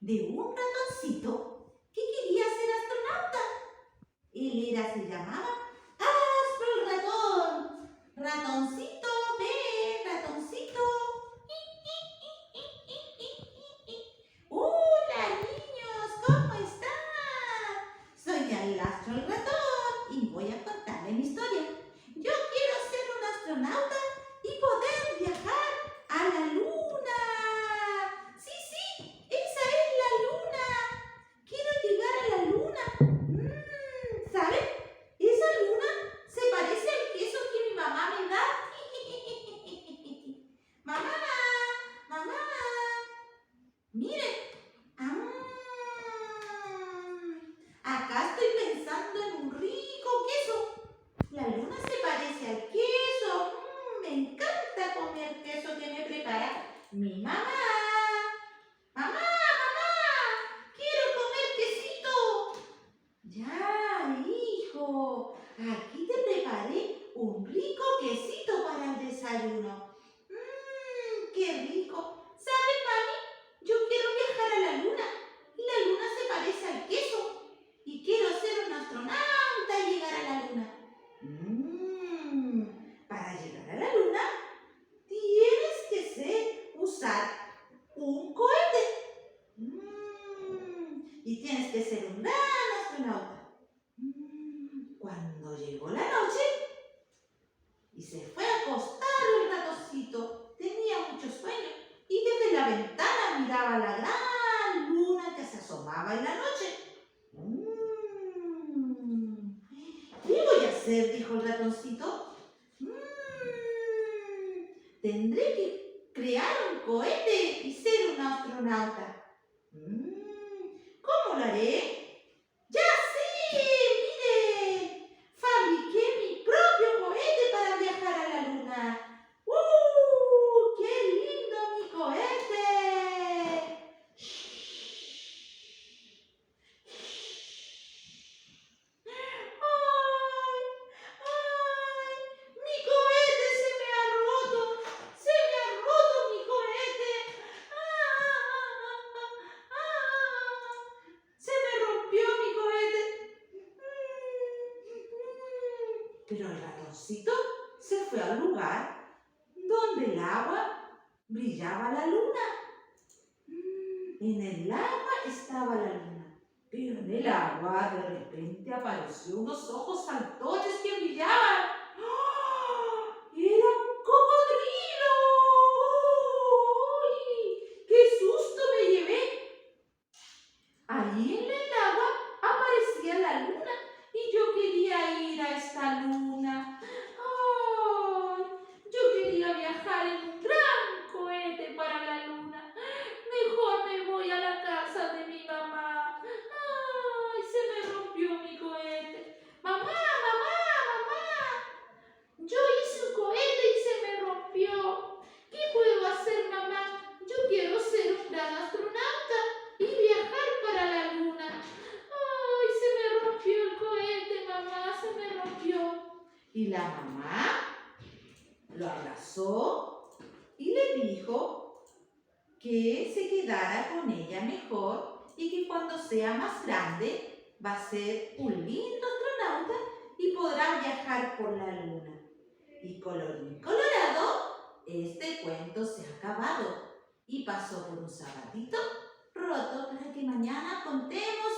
de un ratoncito que quería ser astronauta. Se llamaba Astro el ratón. Ratoncito, ven, ratoncito. Hola, niños, ¿cómo están? Soy el Astro el ratón y voy a contarle mi historia. Yo quiero ser un astronauta y poder viajar a la luna. Sí, sí, esa es la luna. Quiero llegar a la luna. ¿Saben? Esa luna se parece al queso que mi mamá me da. Mamá, mamá, miren. Acá estoy pensando en un rico queso. La luna se parece al queso. Me encanta comer queso que me prepara mi mamá. Mamá, mamá, quiero comer quesito. Ya, hijo, aquí te preparé un rico quesito para el desayuno. ¡Qué rico! ¿Sabes, mami? Yo quiero viajar a la luna. La luna se parece al queso. Y quiero ser un astronauta y llegar a la luna. Para llegar a la luna, tienes que usar un cohete. Y tienes que ser un gran astronauta. Cuando llegó la noche y se fue a acostar el ratoncito, tenía mucho sueño y desde la ventana miraba la gran luna que se asomaba en la noche. ¿Qué voy a hacer?, dijo el ratoncito. Tendré que crear un cohete y ser un astronauta. ¿Cómo lo haré? ¡Ya sé! ¡Mire! Fabriqué mi propio cohete para viajar a la luna. ¡Qué lindo mi cohete! ¡Ay! ¡Ay! ¡Mi cohete se me ha roto! ¡Se me ha roto mi cohete! ¡Se me rompió mi cohete! Pero el ratoncito se fue al lugar donde el agua brillaba la luna. En el agua estaba la luna, pero en el agua de repente apareció unos ojos saltones que brillaban. ¡Era un cocodrilo! ¡Uy! ¡Qué susto me llevé! Ahí en el agua aparecía la luna y yo quería ir a esta luna. ¡Ay! Yo quería viajar en un gran cohete para la luna. Mejor me voy a la casa de mi mamá. ¡Ay! Se me rompió mi cohete. ¡Mamá, mamá, mamá! Yo hice un cohete y se me rompió. ¿Qué puedo hacer, mamá? Yo quiero ser un gran astronauta y viajar para la luna. ¡Ay! Se me rompió el cohete, mamá, se me rompió. Y la mamá lo abrazó y le dijo que se quedara con ella mejor y que cuando sea más grande va a ser un lindo astronauta y podrá viajar por la luna. Y colorín colorado, este cuento se ha acabado y pasó por un zapatito roto para que mañana contemos